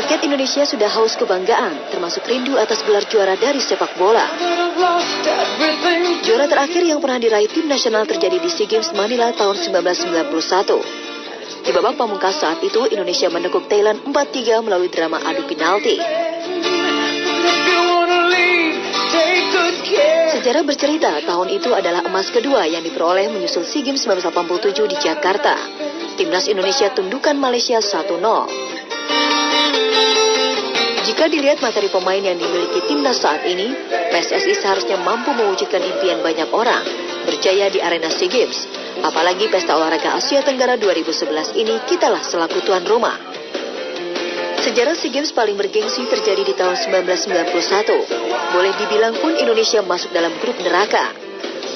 Rakyat Indonesia sudah haus kebanggaan, termasuk rindu atas gelar juara dari sepak bola. Juara terakhir yang pernah diraih tim nasional terjadi di SEA Games Manila tahun 1991. Di babak pamungkas saat itu, Indonesia menekuk Thailand 4-3 melalui drama adu penalti. Sejarah bercerita, tahun itu adalah emas kedua yang diperoleh menyusul SEA Games 1987 di Jakarta. Timnas Indonesia tundukan Malaysia 1-0. Jika dilihat materi pemain yang dimiliki timnas saat ini, PSSI seharusnya mampu mewujudkan impian banyak orang, berjaya di arena SEA Games. Apalagi Pesta Olahraga Asia Tenggara 2011 ini kitalah selaku tuan rumah. Sejarah SEA Games paling bergengsi terjadi di tahun 1991. Boleh dibilang pun Indonesia masuk dalam grup neraka.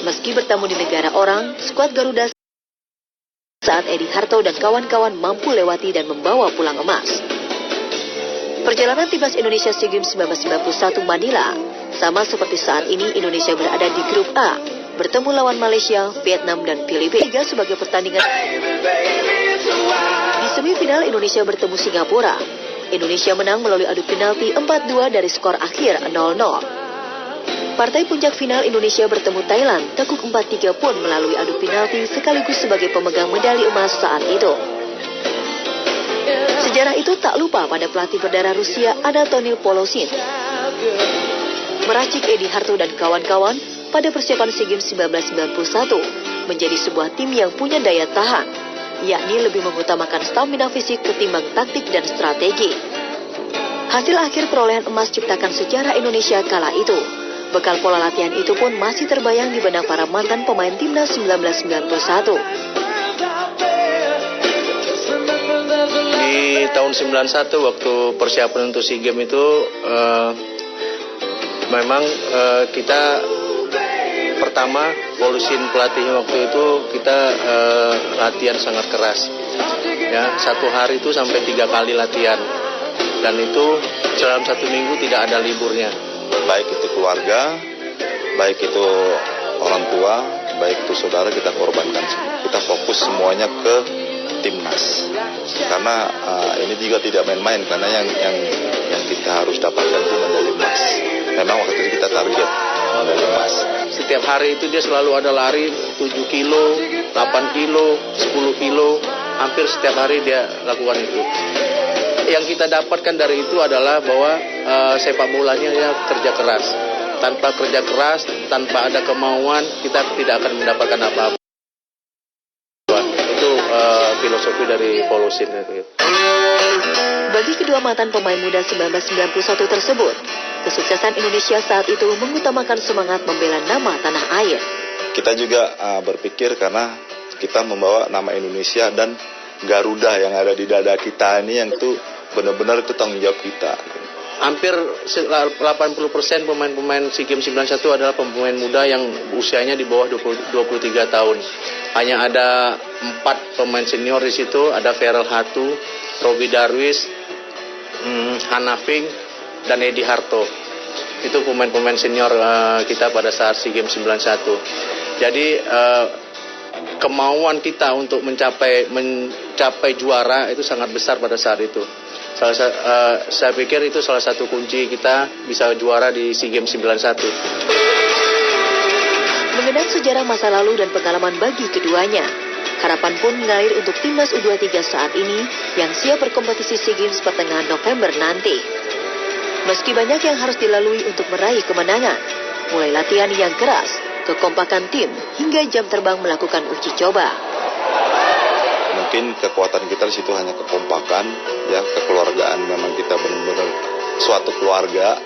Meski bertamu di negara orang, skuad Garuda saat Edi Harto dan kawan-kawan mampu lewati dan membawa pulang emas. Perjalanan timnas Indonesia SEA Games 1991 Manila sama seperti saat ini Indonesia berada di grup A, bertemu lawan Malaysia, Vietnam, dan Filipina sebagai pertandingan. Di semifinal Indonesia bertemu Singapura. Indonesia menang melalui adu penalti 4-2 dari skor akhir 0-0. Partai puncak final Indonesia bertemu Thailand, tekuk 4-3 pun melalui adu penalti sekaligus sebagai pemegang medali emas saat itu. Sejarah itu tak lupa pada pelatih berdarah Rusia Anatoliy Polosin. Meracik Edi Harto dan kawan-kawan pada persiapan SEA Games 1991 menjadi sebuah tim yang punya daya tahan, yakni lebih mengutamakan stamina fisik ketimbang taktik dan strategi. Hasil akhir perolehan emas ciptakan sejarah Indonesia kala itu. Bekal pola latihan itu pun masih terbayang di benak para mantan pemain timnas 1991. Di tahun 91 waktu persiapan untuk SEA Games itu memang kita pertama Polosin pelatih waktu itu kita latihan sangat keras. Ya, satu hari itu sampai 3 kali latihan. Dan itu dalam 1 minggu tidak ada liburnya. Baik itu keluarga, baik itu orang tua, baik itu saudara, kita korbankan. Kita fokus semuanya ke timnas. Karena ini juga tidak main-main, karena yang kita harus dapatkan itu medali emas. Memang waktu itu kita target medali emas. Setiap hari itu dia selalu ada lari 7 kilo, 8 kilo, 10 kilo, hampir setiap hari dia lakukan itu. Yang kita dapatkan dari itu adalah bahwa sepak bolanya ya kerja keras. Tanpa kerja keras, tanpa ada kemauan, kita tidak akan mendapatkan apa-apa. Itu filosofi dari Polosin. Bagi kedua mantan pemain muda 1991 tersebut, kesuksesan Indonesia saat itu mengutamakan semangat membela nama tanah air. Kita juga berpikir karena kita membawa nama Indonesia dan Garuda yang ada di dada kita ini, yang itu benar-benar itu tanggung jawab kita. Hampir 80% pemain-pemain SEA Games 91 adalah pemain muda yang usianya di bawah 23 tahun. Hanya ada 4 pemain senior di situ, ada Ferel Hatu, Robi Darwis, Hanafing, dan Edi Harto. Itu pemain-pemain senior kita pada saat SEA Games 91. Jadi kemauan kita untuk mencapai juara itu sangat besar pada saat itu. Saya pikir itu salah satu kunci kita bisa juara di SEA Games 91. Mengenang sejarah masa lalu dan pengalaman bagi keduanya, harapan pun mengalir untuk timnas U23 saat ini yang siap berkompetisi SEA Games pertengahan November nanti. Meski banyak yang harus dilalui untuk meraih kemenangan, mulai latihan yang keras, kekompakan tim, hingga jam terbang melakukan uji coba. Mungkin kekuatan kita di situ hanya kekompakan, ya, kekeluargaan. Memang kita benar-benar suatu keluarga.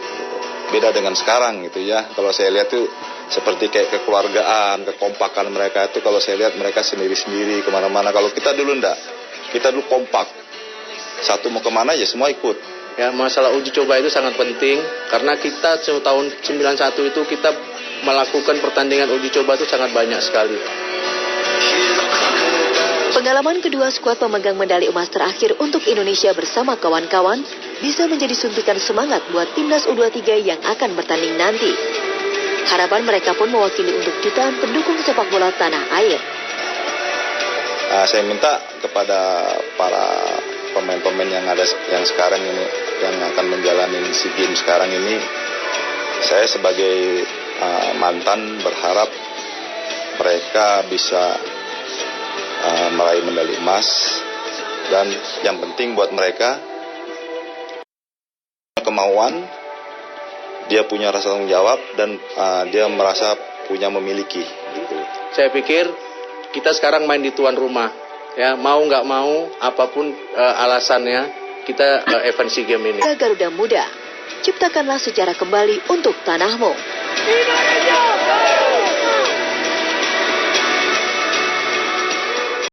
Beda dengan sekarang gitu ya. Kalau saya lihat tuh seperti kayak kekeluargaan, kekompakan mereka itu, kalau saya lihat mereka sendiri-sendiri kemana-mana. Kalau kita dulu enggak, kita dulu kompak. Satu mau kemana ya semua ikut. Ya, masalah uji coba itu sangat penting karena kita tahun 91 itu kita melakukan pertandingan uji coba itu sangat banyak sekali. Pengalaman kedua skuad pemegang medali emas terakhir untuk Indonesia bersama kawan-kawan bisa menjadi suntikan semangat buat timnas U23 yang akan bertanding nanti. Harapan mereka pun mewakili untuk jutaan pendukung sepak bola tanah air. Saya minta kepada para pemain-pemain yang sekarang ini yang akan menjalani SEA Games sekarang ini, saya sebagai mantan berharap mereka bisa meraih medali emas, dan yang penting buat mereka kemauan, dia punya rasa tanggung jawab, dan dia merasa memiliki. Gitu. Saya pikir kita sekarang main di tuan rumah, ya mau nggak mau, apapun alasannya, kita event SEA Games ini. Garuda Muda, ciptakanlah sejarah kembali untuk tanahmu. Indonesia!